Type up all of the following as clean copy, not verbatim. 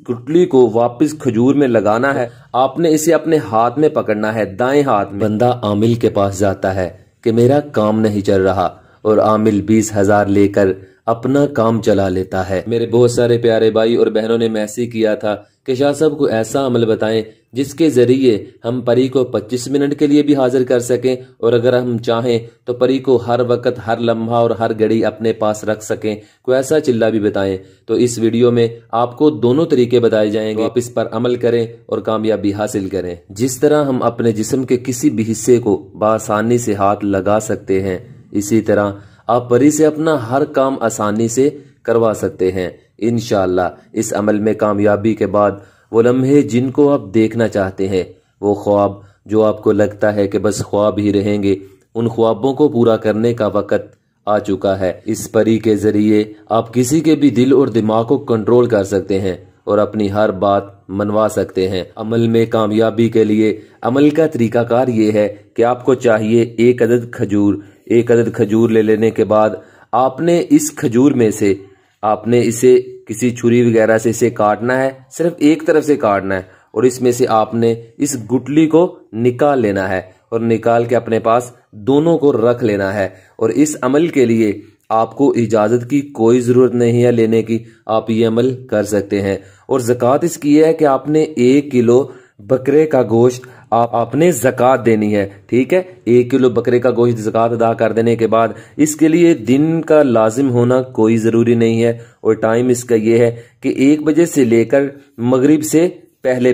गुठली को वापस खजूर में लगाना है। आपने इसे अपने हाथ में पकड़ना है, दाएं हाथ में। बंदा आमिल के पास जाता है कि मेरा काम नहीं चल रहा, और आमिल 20,000 लेकर अपना काम चला लेता है। मेरे बहुत सारे प्यारे भाई और बहनों ने मैसेज किया था कि शाह साहब को ऐसा अमल बताएं जिसके जरिए हम परी को 25 मिनट के लिए भी हाजिर कर सकें, और अगर हम चाहें तो परी को हर वक्त, हर लम्हा और हर घड़ी अपने पास रख सकें। कोई ऐसा चिल्ला भी बताएं। तो इस वीडियो में आपको दोनों तरीके बताए जाएंगे। आप इस पर अमल करें और कामयाबी हासिल करें। जिस तरह हम अपने जिस्म के किसी भी हिस्से को बआसानी से हाथ लगा सकते हैं, इसी तरह आप परी से अपना हर काम आसानी से करवा सकते हैं। इंशाअल्लाह इस अमल में कामयाबी के बाद वो लम्हे जिनको आप देखना चाहते हैं, वो ख्वाब जो आपको लगता है कि बस ख्वाब ही रहेंगे, उन ख्वाबों को पूरा करने का वक्त आ चुका है। इस परी के जरिए आप किसी के भी दिल और दिमाग को कंट्रोल कर सकते हैं और अपनी हर बात मनवा सकते हैं। अमल में कामयाबी के लिए अमल का तरीकाकार ये है कि आपको चाहिए एक अदद खजूर ले लेने के बाद आपने इस खजूर में से आपने इसे किसी छुरी वगैरह से इसे काटना है, सिर्फ एक तरफ से काटना है, और इसमें से आपने इस गुठली को निकाल लेना है और निकाल के अपने पास दोनों को रख लेना है। और इस अमल के लिए आपको इजाजत की कोई जरूरत नहीं है लेने की, आप ये अमल कर सकते हैं। और ज़कात इसकी है कि आपने 1 किलो बकरे का गोश्त आपने ज़कात देनी है। ठीक है, 1 किलो बकरे का गोश्त ज़कात अदा कर देने के बाद इसके लिए दिन का लाजिम होना कोई ज़रूरी नहीं है, और टाइम इसका ये है कि 1 बजे से लेकर मगरिब से पहले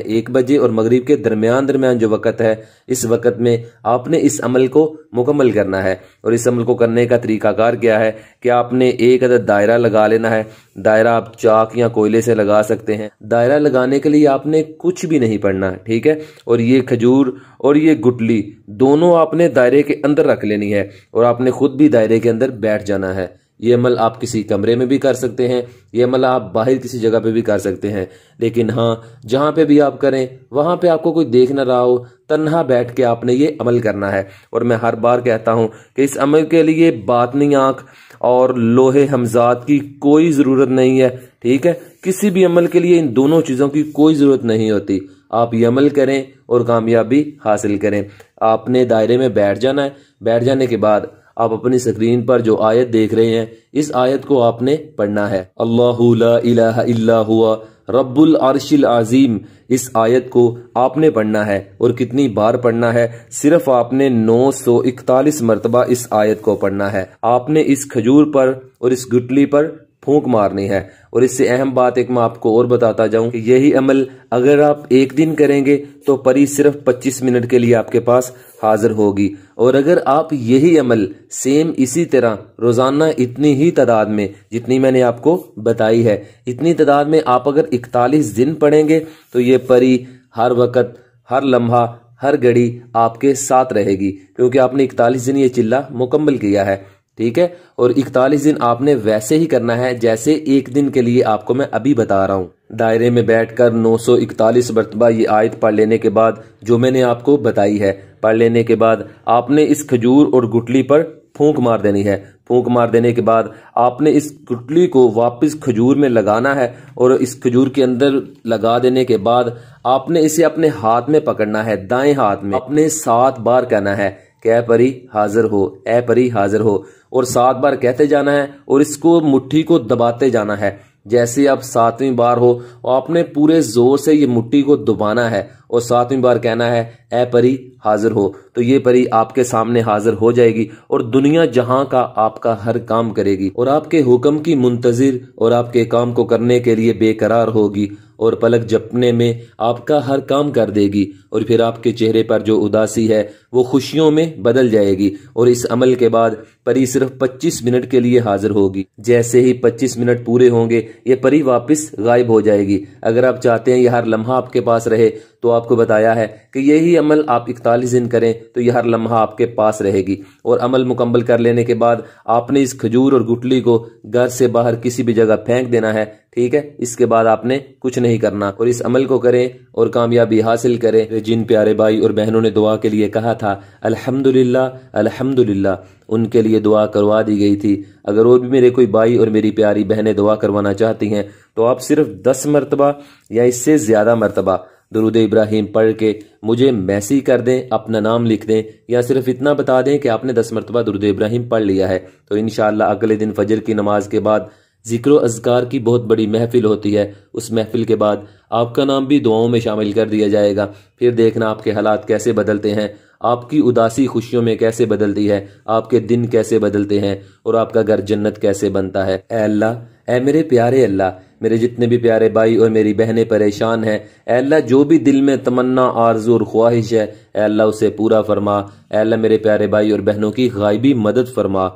1 बजे और मगरिब के दरमियान जो वक़्त है, इस वक़्त में आपने इस अमल को मुकम्मल करना है। और इस अमल को करने का तरीकाकार क्या है कि आपने एक अदद दायरा लगा लेना है। दायरा आप चाक या कोयले से लगा सकते हैं। दायरा लगाने के लिए आपने कुछ भी नहीं पढ़ना, ठीक है। और ये खजूर और ये गुठली दोनों आपने दायरे के अंदर रख लेनी है, और आपने खुद भी दायरे के अंदर बैठ जाना है। ये अमल आप किसी कमरे में भी कर सकते हैं, ये अमल आप बाहर किसी जगह पे भी कर सकते हैं, लेकिन हाँ, जहाँ पे भी आप करें वहाँ पे आपको कोई देख ना रहा हो, तन्हा बैठ के आपने ये अमल करना है। और मैं हर बार कहता हूँ कि इस अमल के लिए बातनी आँख और लोहे हमजात की कोई ज़रूरत नहीं है, ठीक है। किसी भी अमल के लिए इन दोनों चीज़ों की कोई ज़रूरत नहीं होती। आप ये अमल करें और कामयाबी हासिल करें। आपने दायरे में बैठ जाना है। बैठ जाने के बाद आप अपनी स्क्रीन पर जो आयत देख रहे हैं, इस आयत को आपने पढ़ना है। अल्लाहु ला इलाहा इल्ला हुवा रब्बुल अर्शिल अजीम। इस आयत को आपने पढ़ना है, और कितनी बार पढ़ना है? सिर्फ आपने 941 मरतबा इस आयत को पढ़ना है। आपने इस खजूर पर और इस गुठली पर फूंक मारनी है। और इससे अहम बात एक मैं आपको और बताता जाऊं कि यही अमल अगर आप एक दिन करेंगे तो परी सिर्फ 25 मिनट के लिए आपके पास हाजिर होगी। और अगर आप यही अमल सेम इसी तरह रोजाना इतनी ही तादाद में, जितनी मैंने आपको बताई है, इतनी तादाद में आप अगर 41 दिन पढ़ेंगे तो ये परी हर वक्त, हर लम्हा, हर घड़ी आपके साथ रहेगी, क्योंकि आपने 41 दिन ये चिल्ला मुकम्मल किया है, ठीक है। और 41 दिन आपने वैसे ही करना है जैसे एक दिन के लिए आपको मैं अभी बता रहा हूँ। दायरे में बैठकर 941 मरतबा ये आयत पढ़ लेने के बाद, जो मैंने आपको बताई है, पढ़ लेने के बाद आपने इस खजूर और गुठली पर फूंक मार देनी है। फूंक मार देने के बाद आपने इस गुठली को वापस खजूर में लगाना है, और इस खजूर के अंदर लगा देने के बाद आपने इसे अपने हाथ में पकड़ना है, दाएं हाथ में। आपने 7 बार कहना है कि ऐ परी हाजिर हो, ऐ परी हाजिर हो, और 7 बार कहते जाना है, और इसको मुट्ठी को दबाते जाना है। जैसे आप 7वीं बार हो, आपने पूरे जोर से ये मुट्ठी को दबाना है और 7वीं बार कहना है ऐ परी हाजिर हो। तो ये परी आपके सामने हाजिर हो जाएगी और दुनिया जहां का आपका हर काम करेगी, और आपके हुक्म की मुंतजिर और आपके काम को करने के लिए बेकरार होगी, और पलक झपकने में आपका हर काम कर देगी, और फिर आपके चेहरे पर जो उदासी है वो खुशियों में बदल जाएगी। और इस अमल के बाद परी सिर्फ 25 मिनट के लिए हाजिर होगी। जैसे ही 25 मिनट पूरे होंगे ये परी वापस गायब हो जाएगी। अगर आप चाहते हैं ये हर लम्हा आपके पास रहे, तो आपको बताया है कि यही अमल आप 41 दिन करें तो यह हर लम्हा आपके पास रहेगी। और अमल मुकम्मल कर लेने के बाद आपने इस खजूर और गुठली को घर से बाहर किसी भी जगह फेंक देना है, ठीक है। इसके बाद आपने कुछ नहीं करना, और इस अमल को करें और कामयाबी हासिल करें। जिन प्यारे भाई और बहनों ने दुआ के लिए कहा था, अल्हम्दुलिल्लाह अल्हम्दुलिल्लाह, उनके लिए दुआ करवा दी गई थी। अगर और भी मेरे कोई भाई और मेरी प्यारी बहनें दुआ करवाना चाहती हैं تو آپ صرف 10 مرتبہ یا اس سے زیادہ مرتبہ درود ابراہیم پڑھ کے مجھے میسیج کر دیں، اپنا نام لکھ دیں، یا صرف اتنا بتا دیں کہ آپ نے 10 مرتبہ درود ابراہیم پڑھ لیا ہے، تو انشاءاللہ اگلے دن فجر کی نماز کے بعد ذکر و اذکار کی بہت بڑی محفل ہوتی ہے، اس محفل کے بعد آپ کا نام بھی دعاؤں میں شامل کر دیا جائے گا۔ پھر دیکھنا آپ کے حالات کیسے بدلتے ہیں، آپ کی اداسی خوشیوں میں کیسے بدلتی ہے، آپ کے دن کیسے بدلتے ہیں، اور آپ کا گھر جنت کیسے بنتا ہے۔ اے اللہ، اے میرے پیارے اللہ، میرے جتنے بھی پیارے بھائی اور میری بہنیں پریشان ہیں، اے اللہ جو بھی دل میں تمنا، آرزو اور خواہش ہے، اے اللہ اسے پورا فرما۔ اے اللہ میرے پیارے بھائی اور بہنوں کی غائبی مدد فرما،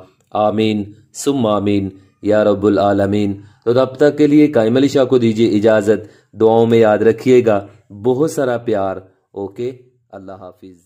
آمین ثم آمین یا رب العالمین۔ تو تب تک کے لیے قائم علی شاہ کو دیجیے اجازت، دعاؤں میں یاد رکھیے گا، بہت سارا پیار۔ اوکے، اللہ حافظ۔